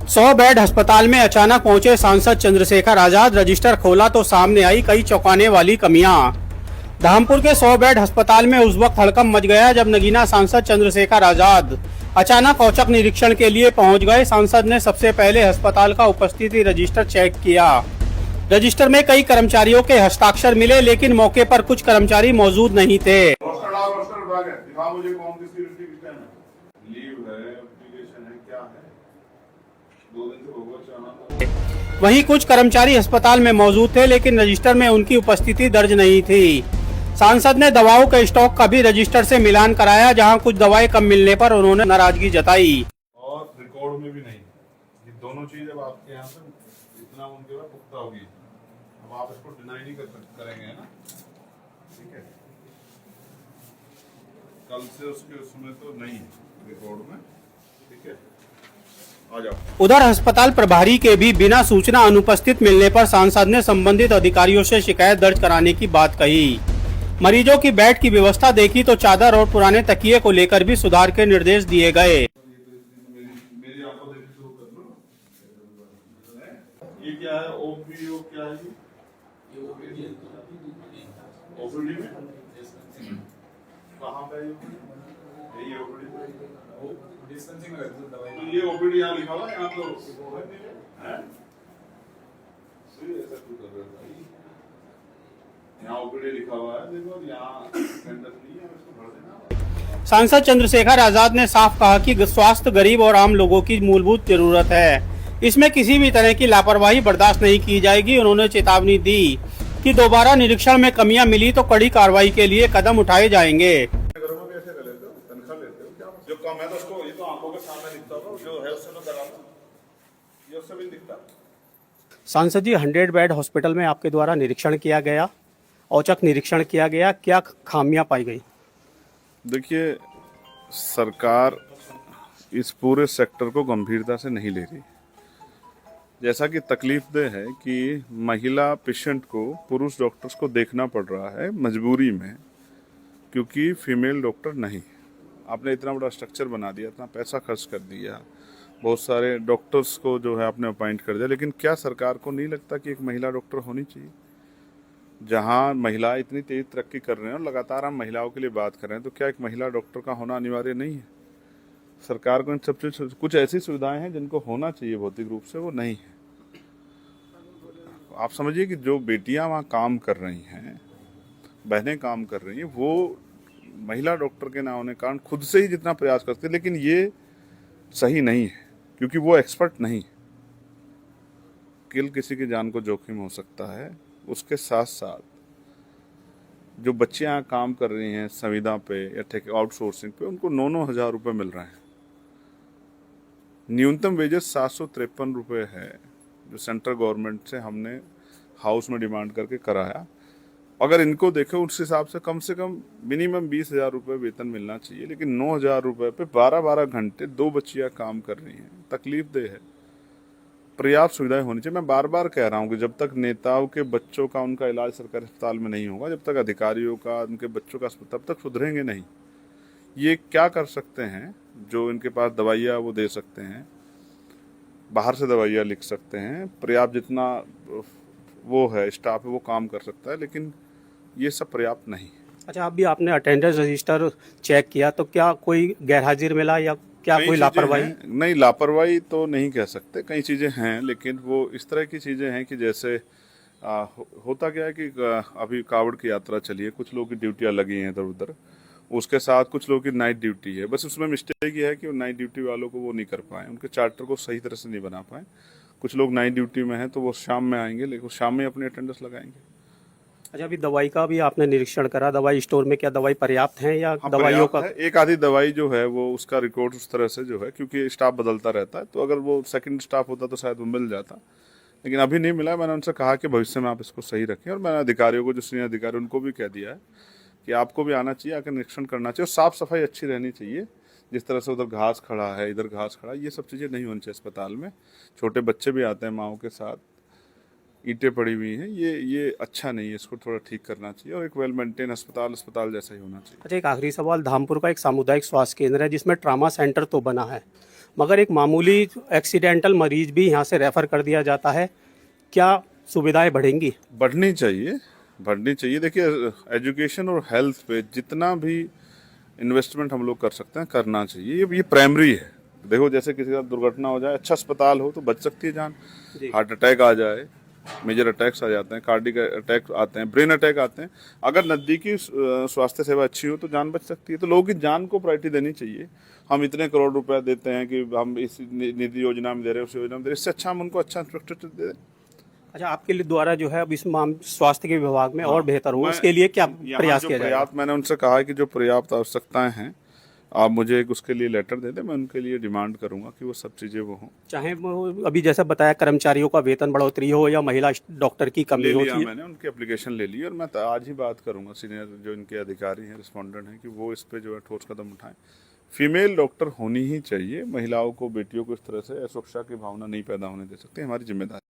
100 bed अस्पताल में अचानक पहुंचे सांसद चंद्रशेखर आजाद। रजिस्टर खोला तो सामने आई कई चौंकाने वाली कमियां। धामपुर के 100 बेड अस्पताल में उस वक्त हड़कंप मच गया जब नगीना सांसद चंद्रशेखर आजाद अचानक औचक निरीक्षण के लिए पहुंच गए। सांसद ने सबसे पहले अस्पताल का उपस्थिति रजिस्टर चेक किया। रजिस्टर में कई कर्मचारियों के हस्ताक्षर मिले, लेकिन मौके पर कुछ कर्मचारी मौजूद नहीं थे। मुझे कौन किसकी लीव है, एप्लीकेशन है, क्या है? 2 दिन से होगा चाहना। वहीं कुछ कर्मचारी अस्पताल में मौजूद थे, लेकिन रजिस्टर में उनकी उपस्थिति दर्ज नहीं थी। सांसद ने दवाओं के स्टॉक का भी रजिस्टर से मिलान कराया, जहां कुछ दवाएं कम मिलने पर उन्होंने नाराजगी जताई। और रिकॉर्ड में भी नहीं, ये दोनों चीज अब आपके यहाँ पे इतना उनके पास पुख्ता होगी, अब आप इसको डिनाई नहीं करेंगे, है ना? ठीक है, कल से उसमें तो नहीं है रिकॉर्ड में, ठीक है, आ जाओ। उधर अस्पताल प्रभारी के भी बिना सूचना अनुपस्थित मिलने पर सांसद ने संबंधित अधिकारियों से शिकायत दर्ज कराने की बात कही। मरीजों की बेड की व्यवस्था देखी तो चादर और पुराने तकिए को लेकर भी सुधार के निर्देश दिए गए। मेरी आंखों देखी शुरू कर लो। ये क्या है? ओपीओ क्या है? ये ओपीडी में कहाँ पे? ये ओपीडी डिस्पेंसिंग में रहती है दवाई। तो ये ओपीडी यहाँ लिखा हुआ है, यहाँ तो है ऐसा क्यों कर रहे हो भाई? यहाँ ओपीडी लिखा हुआ है, देखो यहाँ सेंटर नहीं है, इसको भर देना। सांसद चंद्रशेखर आजाद ने साफ कहा कि स्वास्थ्य गरीब और आम लोगों की मूलभूत जरूरत है, इसमें किसी भी तरह की लापरवाही बर्दाश्त नहीं की जाएगी। उन्होंने चेतावनी दी कि दोबारा निरीक्षण में कमियां मिली तो कड़ी कार्रवाई के लिए कदम उठाए जाएंगे। जो कम है तो उसको, ये तो आंखों के सामने दिखता होगा, जो है उससे तो करा लो, ये उससे भी दिखता। सांसद जी, 100 बेड हॉस्पिटल में आपके द्वारा निरीक्षण किया गया, औचक निरीक्षण किया गया, क्या खामियां पाई गई? देखिए, सरकार इस पूरे सेक्टर को गंभीरता से नहीं ले रही। जैसा कि तकलीफदेह है कि महिला पेशेंट को पुरुष डॉक्टर्स को देखना पड़ रहा है मजबूरी में, क्योंकि फीमेल डॉक्टर नहीं। आपने इतना बड़ा स्ट्रक्चर बना दिया, इतना पैसा खर्च कर दिया, बहुत सारे डॉक्टर्स को जो है आपने अपॉइंट कर दिया, लेकिन क्या सरकार को नहीं लगता कि एक महिला डॉक्टर होनी चाहिए? जहां महिलाएं इतनी तेज तरक्की कर रहे हैं और लगातार हम महिलाओं के लिए बात कर रहे हैं, तो क्या एक महिला डॉक्टर का होना अनिवार्य नहीं है? सरकार को इन सब चीज, कुछ ऐसी सुविधाएं हैं जिनको होना चाहिए भौतिक रूप से, वो नहीं है। आप समझिए कि जो बेटियां वहाँ काम कर रही हैं, बहनें काम कर रही हैं, वो महिला डॉक्टर के ना होने के कारण खुद से ही जितना प्रयास करते हैं, लेकिन ये सही नहीं है, क्योंकि वो एक्सपर्ट नहीं। किसी की जान को जोखिम हो सकता है। उसके साथ साथ जो बच्चे यहाँ काम कर रही हैं संविदा पे या आउटसोर्सिंग पे, उनको 9-9 हज़ार रुपये मिल रहे हैं। न्यूनतम वेजेस 753 रुपये है, जो सेंट्रल गवर्नमेंट से हमने हाउस में डिमांड करके कराया। अगर इनको देखो उस हिसाब से कम मिनिमम 20,000 रुपये वेतन मिलना चाहिए, लेकिन 9,000 रुपये पे 12-12 घंटे 2 बच्चियाँ काम कर रही हैं। तकलीफदेह है। पर्याप्त सुविधाएं होनी चाहिए। मैं बार बार कह रहा हूँ कि जब तक नेताओं के बच्चों का उनका इलाज सरकारी अस्पताल में नहीं होगा, जब तक अधिकारियों का उनके बच्चों का, तब तक सुधरेंगे नहीं। ये क्या कर सकते हैं? जो इनके पास दवाइयाँ वो दे सकते हैं, बाहर से दवाइयाँ लिख सकते हैं, पर्याप्त जितना वो है स्टाफ है वो काम कर सकता है, लेकिन ये सब पर्याप्त नहीं। अच्छा, अभी आपने अटेंडेंस रजिस्टर चेक किया तो क्या कोई गैरहाजिर मिला या क्या कोई लापरवाही? नहीं, लापरवाही तो नहीं कह सकते, कई चीज़ें हैं, लेकिन वो इस तरह की चीज़ें हैं कि जैसे होता क्या है कि अभी कावड़ की यात्रा चली है, कुछ लोगों की ड्यूटियाँ लगी हैं इधर उधर, उसके साथ कुछ लोगों की नाइट ड्यूटी है। बस उसमें मिस्टेक ये है कि वो नाइट ड्यूटी वालों को वो नहीं कर पाए, उनके चार्टर को सही तरह से नहीं बना पाए। कुछ लोग नाइट ड्यूटी में हैं तो वो शाम में आएंगे, लेकिन शाम में अपनी अटेंडेंस लगाएंगे। अच्छा, अभी दवाई का भी आपने निरीक्षण करा, दवाई स्टोर में क्या दवाई पर्याप्त है या हाँ, दवाइयों का? एक आधी दवाई जो है वो उसका रिकॉर्ड उस तरह से जो है, क्योंकि स्टाफ बदलता रहता है, तो अगर वो सेकंड स्टाफ होता तो शायद वो मिल जाता, लेकिन अभी नहीं मिला। मैंने उनसे कहा कि भविष्य में आप इसको सही रखें, और मैंने अधिकारियों को, जो सीनियर अधिकारी, उनको भी कह दिया है कि आपको भी आना चाहिए, आकर निरीक्षण करना चाहिए, और साफ सफाई अच्छी रहनी चाहिए। जिस तरह से उधर घास खड़ा है, इधर घास खड़ा है, ये सब चीज़ें नहीं होनी चाहिए अस्पताल में। छोटे बच्चे भी आते हैं माओ के साथ, ईंटें पड़ी हुई हैं, ये अच्छा नहीं है, इसको थोड़ा ठीक करना चाहिए, और एक वेल मेंटेन अस्पताल जैसा ही होना चाहिए। अच्छा, एक आखिरी सवाल, धामपुर का एक सामुदायिक स्वास्थ्य केंद्र है जिसमें ट्रामा सेंटर तो बना है, मगर एक मामूली एक्सीडेंटल मरीज भी यहाँ से रेफर कर दिया जाता है। क्या सुविधाएं बढ़ेंगी? बढ़नी चाहिए। देखिए, एजुकेशन और हेल्थ पे जितना भी इन्वेस्टमेंट हम लोग कर सकते हैं करना चाहिए। ये प्राइमरी है। देखो, जैसे किसी का दुर्घटना हो जाए, अच्छा अस्पताल हो तो बच सकती है जान। हार्ट अटैक आ जाए, मेजर अटैक्स आ जाते हैं, कार्डिक अटैक आते हैं, ब्रेन अटैक आते हैं। अगर नज़दीकी स्वास्थ्य सेवा अच्छी हो तो जान बच सकती है। तो लोगों की जान को प्रायोरिटी देनी चाहिए। हम इतने करोड़ रुपया देते हैं कि हम इस निधि योजना में दे रहे हैं, उस योजना में दे रहे हैं, इससे अच्छा हम उनको अच्छा इंफ्रास्ट्रक्चर दे दें। अच्छा, आपके लिए द्वारा जो है अब इस स्वास्थ्य के विभाग में और बेहतर हो, मैं उसके लिए क्या यहाँ प्रयास जो किया जाएगा? मैंने उनसे कहा है कि जो पर्याप्त आवश्यकताएं हैं, आप मुझे एक उसके लिए लेटर दे दें। मैं उनके लिए डिमांड करूंगा कि वो सब चीज़ें वो हों। चाहे वो अभी जैसा बताया कर्मचारियों का वेतन बढ़ोतरी हो या महिला डॉक्टर की कमी ले हो। लिया, मैंने उनकी एप्लीकेशन ले ली और मैं आज ही बात करूंगा सीनियर जो इनके अधिकारी हैं, रिस्पोंडेंट हैं, कि वो इस पे जो है ठोस कदम उठाएं। फीमेल डॉक्टर होनी ही चाहिए। महिलाओं को, बेटियों को इस तरह से असुरक्षा की भावना नहीं पैदा होने दे सकती, हमारी जिम्मेदारी।